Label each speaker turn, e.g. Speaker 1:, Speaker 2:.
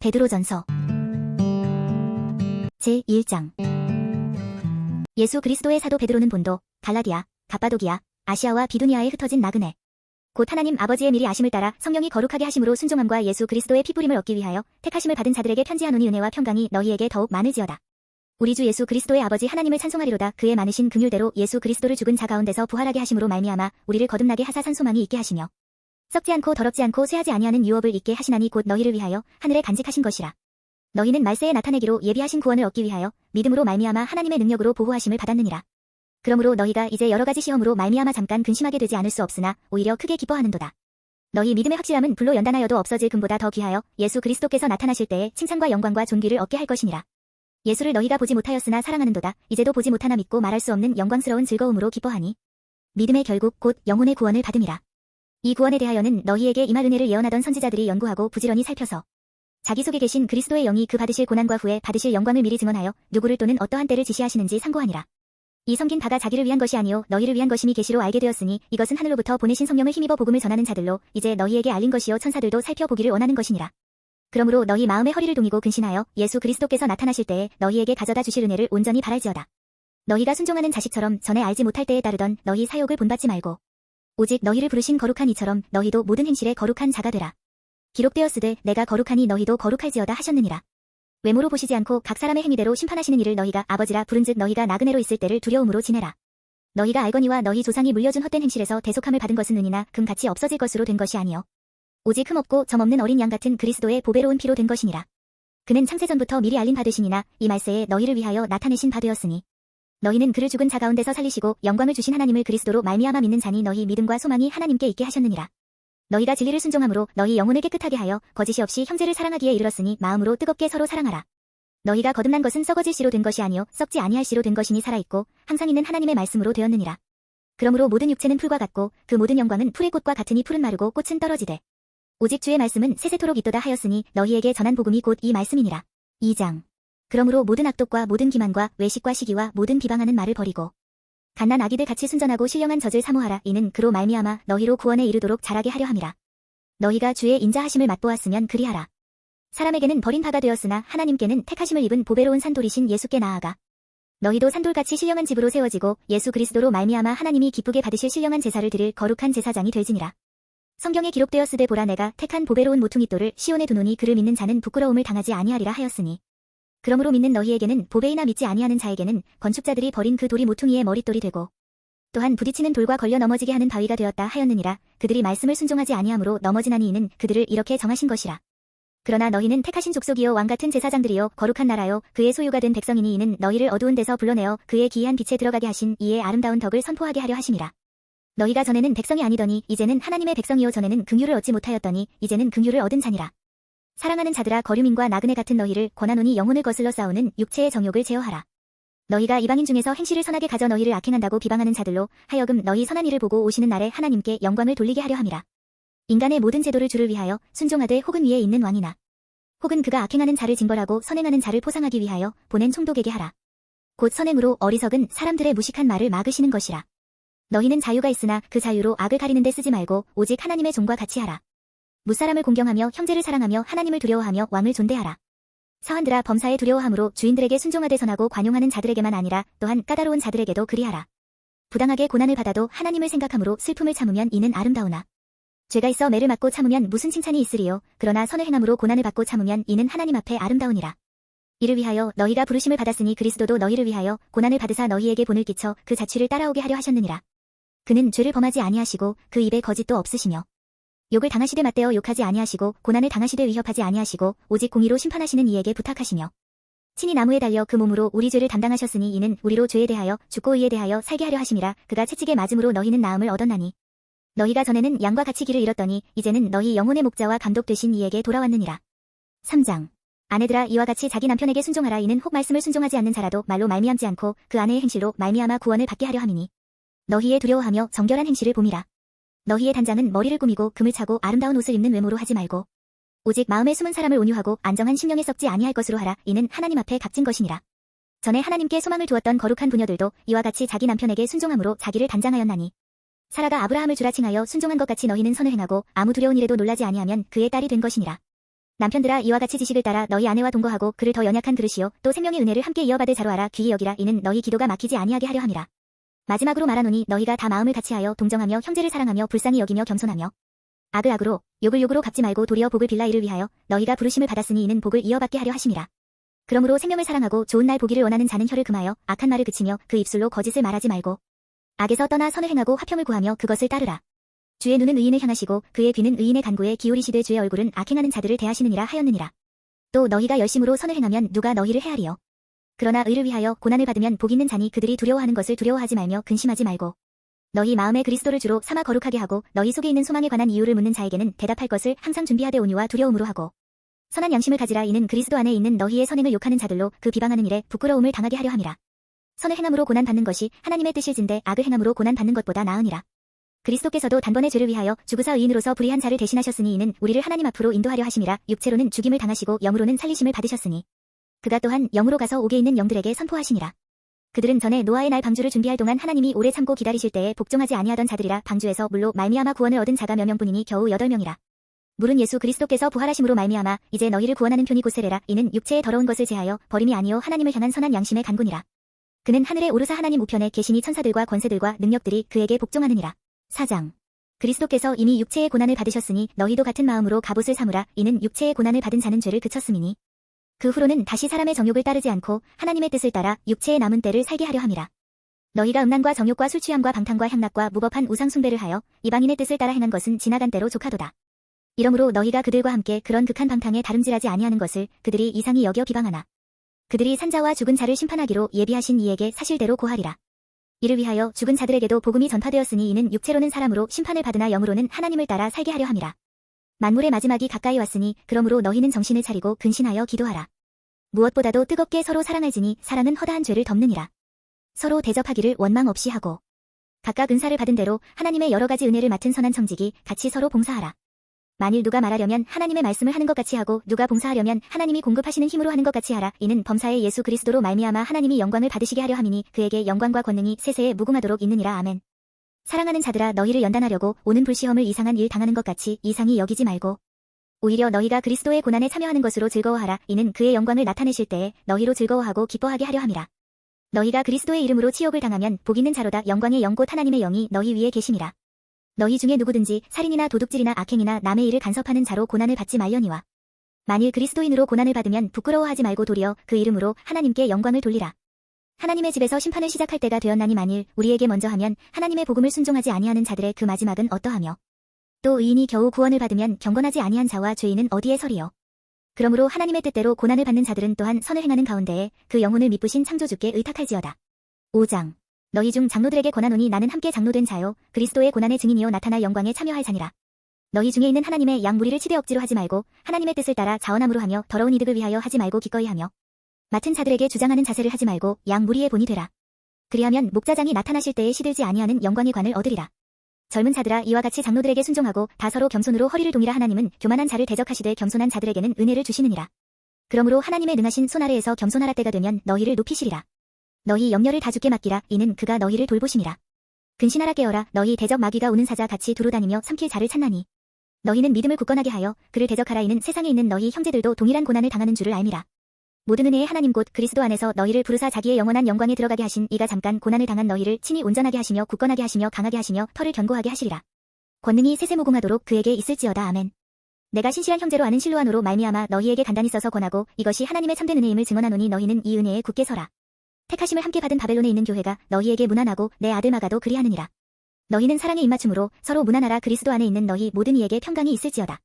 Speaker 1: 베드로전서 제1장 예수 그리스도의 사도 베드로는 본도, 갈라디아, 갑바도기아, 아시아와 비두니아에 흩어진 나그네 곧 하나님 아버지의 미리 아심을 따라 성령이 거룩하게 하심으로 순종함과 예수 그리스도의 피뿌림을 얻기 위하여 택하심을 받은 자들에게 편지하노니 은혜와 평강이 너희에게 더욱 많을지어다. 우리 주 예수 그리스도의 아버지 하나님을 찬송하리로다. 그의 많으신 긍휼대로 예수 그리스도를 죽은 자 가운데서 부활하게 하심으로 말미암아 우리를 거듭나게 하사 산 소망이 있게 하시며 썩지 않고 더럽지 않고 쇠하지 아니하는 유업을 있게 하시나니 곧 너희를 위하여 하늘에 간직하신 것이라. 너희는 말세에 나타내기로 예비하신 구원을 얻기 위하여 믿음으로 말미암아 하나님의 능력으로 보호하심을 받았느니라. 그러므로 너희가 이제 여러 가지 시험으로 말미암아 잠깐 근심하게 되지 않을 수 없으나 오히려 크게 기뻐하는도다. 너희 믿음의 확실함은 불로 연단하여도 없어질 금보다 더 귀하여 예수 그리스도께서 나타나실 때에 칭찬과 영광과 존귀를 얻게 할 것이니라. 예수를 너희가 보지 못하였으나 사랑하는도다. 이제도 보지 못하나 믿고 말할 수 없는 영광스러운 즐거움으로 기뻐하니 믿음의 결국 곧 영혼의 구원을 받음이라. 이 구원에 대하여는 너희에게 임할 은혜를 예언하던 선지자들이 연구하고 부지런히 살펴서 자기 속에 계신 그리스도의 영이 그 받으실 고난과 후에 받으실 영광을 미리 증언하여 누구를 또는 어떠한 때를 지시하시는지 상고하니라. 이 섬긴 바가 자기를 위한 것이 아니요 너희를 위한 것임이 계시로 알게 되었으니 이것은 하늘로부터 보내신 성령을 힘입어 복음을 전하는 자들로 이제 너희에게 알린 것이요 천사들도 살펴보기를 원하는 것이니라. 그러므로 너희 마음의 허리를 동이고 근신하여 예수 그리스도께서 나타나실 때에 너희에게 가져다 주실 은혜를 온전히 바랄지어다. 너희가 순종하는 자식처럼 전에 알지 못할 때에 따르던 너희 사욕을 본받지 말고 오직 너희를 부르신 거룩한 이처럼 너희도 모든 행실에 거룩한 자가 되라. 기록되었으되 내가 거룩하니 너희도 거룩할지어다 하셨느니라. 외모로 보시지 않고 각 사람의 행위대로 심판하시는 이를 너희가 아버지라 부른즉 너희가 나그네로 있을 때를 두려움으로 지내라. 너희가 알거니와 너희 조상이 물려준 헛된 행실에서 대속함을 받은 것은 은이나 금같이 없어질 것으로 된 것이 아니요 오직 흠없고 점없는 어린 양 같은 그리스도의 보배로운 피로 된 것이니라. 그는 창세전부터 미리 알린 바 되시니나 이 말세에 너희를 위하여 나타내신 바 되었으니 너희는 그를 죽은 자 가운데서 살리시고 영광을 주신 하나님을 그리스도로 말미암아 믿는 자니 너희 믿음과 소망이 하나님께 있게 하셨느니라. 너희가 진리를 순종함으로 너희 영혼을 깨끗하게 하여 거짓이 없이 형제를 사랑하기에 이르렀으니 마음으로 뜨겁게 서로 사랑하라. 너희가 거듭난 것은 썩어질 씨로 된 것이 아니요 썩지 아니할 씨로 된 것이니 살아있고 항상 있는 하나님의 말씀으로 되었느니라. 그러므로 모든 육체는 풀과 같고 그 모든 영광은 풀의 꽃과 같으니 풀은 마르고 꽃은 떨어지되 오직 주의 말씀은 세세토록 있도다 하였으니 너희에게 전한 복음이 곧 이 말씀이니라. 2장 그러므로 모든 악독과 모든 기만과 외식과 시기와 모든 비방하는 말을 버리고 갓난 아기들 같이 순전하고 신령한 젖을 사모하라. 이는 그로 말미암아 너희로 구원에 이르도록 자라게 하려 함이라. 너희가 주의 인자하심을 맛보았으면 그리하라. 사람에게는 버린 바가 되었으나 하나님께는 택하심을 입은 보배로운 산돌이신 예수께 나아가 너희도 산돌같이 신령한 집으로 세워지고 예수 그리스도로 말미암아 하나님이 기쁘게 받으실 신령한 제사를 드릴 거룩한 제사장이 될지니라. 성경에 기록되었으되 보라 내가 택한 보배로운 모퉁이 돌을 시온에 두노니 그를 믿는 자는 부끄러움을 당하지 아니하리라 하였으니 그러므로 믿는 너희에게는 보배이나 믿지 아니하는 자에게는 건축자들이 버린 그 돌이 모퉁이의 머릿돌이 되고 또한 부딪히는 돌과 걸려 넘어지게 하는 바위가 되었다 하였느니라. 그들이 말씀을 순종하지 아니하므로 넘어지나니 이는 그들을 이렇게 정하신 것이라. 그러나 너희는 택하신 족속이요 왕같은 제사장들이요 거룩한 나라요 그의 소유가 된 백성이니 이는 너희를 어두운 데서 불러내어 그의 기이한 빛에 들어가게 하신 이의 아름다운 덕을 선포하게 하려 하심이라. 너희가 전에는 백성이 아니더니 이제는 하나님의 백성이요 전에는 긍휼을 얻지 못하였더니 이제는 긍휼을 얻은 자니라. 사랑하는 자들아 거류민과 나그네 같은 너희를 권하노니 영혼을 거슬러 싸우는 육체의 정욕을 제어하라. 너희가 이방인 중에서 행실을 선하게 가져 너희를 악행한다고 비방하는 자들로 하여금 너희 선한 일을 보고 오시는 날에 하나님께 영광을 돌리게 하려 함이라. 인간의 모든 제도를 주를 위하여 순종하되 혹은 위에 있는 왕이나 혹은 그가 악행하는 자를 징벌하고 선행하는 자를 포상하기 위하여 보낸 총독에게 하라. 곧 선행으로 어리석은 사람들의 무식한 말을 막으시는 것이라. 너희는 자유가 있으나 그 자유로 악을 가리는 데 쓰지 말고 오직 하나님의 종과 같이 하라. 무사람을 공경하며 형제를 사랑하며 하나님을 두려워하며 왕을 존대하라. 사환들아 범사에 두려워함으로 주인들에게 순종하되 선하고 관용하는 자들에게만 아니라 또한 까다로운 자들에게도 그리하라. 부당하게 고난을 받아도 하나님을 생각함으로 슬픔을 참으면 이는 아름다우나 죄가 있어 매를 맞고 참으면 무슨 칭찬이 있으리요. 그러나 선을 행함으로 고난을 받고 참으면 이는 하나님 앞에 아름다우니라. 이를 위하여 너희가 부르심을 받았으니 그리스도도 너희를 위하여 고난을 받으사 너희에게 본을 끼쳐 그 자취를 따라오게 하려 하셨느니라. 그는 죄를 범하지 아니하시고 그 입에 거짓도 없으시며 욕을 당하시되 맞대어 욕하지 아니하시고 고난을 당하시되 위협하지 아니하시고 오직 공의로 심판하시는 이에게 부탁하시며 친히 나무에 달려 그 몸으로 우리 죄를 담당하셨으니 이는 우리로 죄에 대하여 죽고 의에 대하여 살게 하려 하심이라. 그가 채찍에 맞음으로 너희는 나음을 얻었나니 너희가 전에는 양과 같이 길을 잃었더니 이제는 너희 영혼의 목자와 감독 되신 이에게 돌아왔느니라. 3장 아내들아 이와 같이 자기 남편에게 순종하라. 이는 혹 말씀을 순종하지 않는 자라도 말로 말미암지 않고 그 아내의 행실로 말미암아 구원을 받게 하려 함이니 너희의 두려워하며 정결한 행실을 봄이라. 너희의 단장은 머리를 꾸미고 금을 차고 아름다운 옷을 입는 외모로 하지 말고 오직 마음에 숨은 사람을 온유하고 안정한 심령에 썩지 아니할 것으로 하라. 이는 하나님 앞에 값진 것이니라. 전에 하나님께 소망을 두었던 거룩한 부녀들도 이와 같이 자기 남편에게 순종함으로 자기를 단장하였나니 사라가 아브라함을 주라 칭하여 순종한 것 같이 너희는 선을 행하고 아무 두려운 일에도 놀라지 아니하면 그의 딸이 된 것이니라. 남편들아 이와 같이 지식을 따라 너희 아내와 동거하고 그를 더 연약한 그릇이요 또 생명의 은혜를 함께 이어받을 자로 알아 귀히 여기라 이는 너희 기도가 막히지 아니하게 하려 함이라. 마지막으로 말하노니 너희가 다 마음을 같이하여 동정하며 형제를 사랑하며 불쌍히 여기며 겸손하며 악을 악으로 욕을 욕으로 갚지 말고 도리어 복을 빌라 이를 위하여 너희가 부르심을 받았으니 이는 복을 이어받게 하려 하심이라. 그러므로 생명을 사랑하고 좋은 날 보기를 원하는 자는 혀를 금하여 악한 말을 그치며 그 입술로 거짓을 말하지 말고 악에서 떠나 선을 행하고 화평을 구하며 그것을 따르라. 주의 눈은 의인을 향하시고 그의 귀는 의인의 간구에 기울이시되 주의 얼굴은 악행하는 자들을 대하시느니라 하였느니라. 또 너희가 열심으로 선을 행하면 누가 너희를 해하리요. 그러나 의를 위하여 고난을 받으면 복 있는 자니 그들이 두려워하는 것을 두려워하지 말며 근심하지 말고 너희 마음에 그리스도를 주로 삼아 거룩하게 하고 너희 속에 있는 소망에 관한 이유를 묻는 자에게는 대답할 것을 항상 준비하되 온유와 두려움으로 하고 선한 양심을 가지라 이는 그리스도 안에 있는 너희의 선행을 욕하는 자들로 그 비방하는 일에 부끄러움을 당하게 하려 함이라. 선을 행함으로 고난받는 것이 하나님의 뜻일진데 악을 행함으로 고난받는 것보다 나으니라. 그리스도께서도 단번에 죄를 위하여 죽으사 의인으로서 불의한 자를 대신하셨으니 이는 우리를 하나님 앞으로 인도하려 하심이라. 육체로는 죽임을 당하시고 영으로는 살리심을 받으셨으니 그가 또한 영으로 가서 옥에 있는 영들에게 선포하시니라. 그들은 전에 노아의 날 방주를 준비할 동안 하나님이 오래 참고 기다리실 때에 복종하지 아니하던 자들이라. 방주에서 물로 말미암아 구원을 얻은 자가 몇 명뿐이니 겨우 8명이라. 물은 예수 그리스도께서 부활하심으로 말미암아 이제 너희를 구원하는 편이 곧 세례라. 이는 육체의 더러운 것을 제하여 버림이 아니요 하나님을 향한 선한 양심의 간구니라. 그는 하늘에 오르사 하나님 우편에 계시니 천사들과 권세들과 능력들이 그에게 복종하느니라. 4장. 그리스도께서 이미 육체의 고난을 받으셨으니 너희도 같은 마음으로 갑옷을 삼으라. 이는 육체의 고난을 받은 자는 죄를 그쳤음이니 그 후로는 다시 사람의 정욕을 따르지 않고 하나님의 뜻을 따라 육체의 남은 때를 살게 하려 함이라. 너희가 음란과 정욕과 술취함과 방탕과 향락과 무법한 우상 숭배를 하여 이방인의 뜻을 따라 행한 것은 지나간 때로 족하도다. 이러므로 너희가 그들과 함께 그런 극한 방탕에 다름질하지 아니하는 것을 그들이 이상히 여겨 비방하나 그들이 산자와 죽은 자를 심판하기로 예비하신 이에게 사실대로 고하리라. 이를 위하여 죽은 자들에게도 복음이 전파되었으니 이는 육체로는 사람으로 심판을 받으나 영으로는 하나님을 따라 살게 하려 함이라. 만물의 마지막이 가까이 왔으니 그러므로 너희는 정신을 차리고 근신하여 기도하라. 무엇보다도 뜨겁게 서로 사랑할지니 사랑은 허다한 죄를 덮느니라. 서로 대접하기를 원망 없이 하고 각각 은사를 받은 대로 하나님의 여러 가지 은혜를 맡은 선한 청지기 같이 서로 봉사하라. 만일 누가 말하려면 하나님의 말씀을 하는 것 같이 하고 누가 봉사하려면 하나님이 공급하시는 힘으로 하는 것 같이 하라. 이는 범사의 예수 그리스도로 말미암아 하나님이 영광을 받으시게 하려 함이니 그에게 영광과 권능이 세세에 무궁하도록 있느니라. 아멘. 사랑하는 자들아 너희를 연단하려고 오는 불시험을 이상한 일 당하는 것 같이 이상히 여기지 말고 오히려 너희가 그리스도의 고난에 참여하는 것으로 즐거워하라. 이는 그의 영광을 나타내실 때에 너희로 즐거워하고 기뻐하게 하려 함이라. 너희가 그리스도의 이름으로 치욕을 당하면 복 있는 자로다. 영광의 영 곧 하나님의 영이 너희 위에 계심이라. 너희 중에 누구든지 살인이나 도둑질이나 악행이나 남의 일을 간섭하는 자로 고난을 받지 말려니와 만일 그리스도인으로 고난을 받으면 부끄러워하지 말고 도리어 그 이름으로 하나님께 영광을 돌리라. 하나님의 집에서 심판을 시작할 때가 되었나니 만일 우리에게 먼저 하면 하나님의 복음을 순종하지 아니하는 자들의 그 마지막은 어떠하며 또 의인이 겨우 구원을 받으면 경건하지 아니한 자와 죄인은 어디에 서리요. 그러므로 하나님의 뜻대로 고난을 받는 자들은 또한 선을 행하는 가운데에 그 영혼을 미쁘신 창조주께 의탁할지어다. 5장. 너희 중 장로들에게 권하노니 나는 함께 장로된 자요 그리스도의 고난의 증인이요 나타날 영광에 참여할 자니라. 너희 중에 있는 하나님의 양 무리를 치대 억지로 하지 말고 하나님의 뜻을 따라 자원함으로 하며 더러운 이득을 위하여 하지 말고 기꺼이 하며 맡은 자들에게 주장하는 자세를 하지 말고 양 무리의 본이 되라. 그리하면 목자장이 나타나실 때에 시들지 아니하는 영광의 관을 얻으리라. 젊은 자들아 이와 같이 장로들에게 순종하고 다 서로 겸손으로 허리를 동이라. 하나님은 교만한 자를 대적하시되 겸손한 자들에게는 은혜를 주시느니라. 그러므로 하나님의 능하신 손 아래에서 겸손하라. 때가 되면 너희를 높이시리라. 너희 염려를 다 주께 맡기라. 이는 그가 너희를 돌보심이라. 근신하라. 깨어라. 너희 대적 마귀가 우는 사자 같이 두루 다니며 삼킬 자를 찾나니 너희는 믿음을 굳건하게 하여 그를 대적하라. 이는 세상에 있는 너희 형제들도 동일한 고난을 당하는 줄을 알미라. 모든 은혜의 하나님 곧 그리스도 안에서 너희를 부르사 자기의 영원한 영광에 들어가게 하신 이가 잠깐 고난을 당한 너희를 친히 온전하게 하시며 굳건하게 하시며 강하게 하시며 털을 견고하게 하시리라. 권능이 세세무궁하도록 그에게 있을지어다. 아멘. 내가 신실한 형제로 아는 실로아노로 말미암아 너희에게 간단히 써서 권하고 이것이 하나님의 참된 은혜임을 증언하노니 너희는 이 은혜에 굳게 서라. 택하심을 함께 받은 바벨론에 있는 교회가 너희에게 문안하고 내 아들 마가도 그리하느니라. 너희는 사랑의 입맞춤으로 서로 문안하라. 그리스도 안에 있는 너희 모든 이에게 평강이 있을지어다.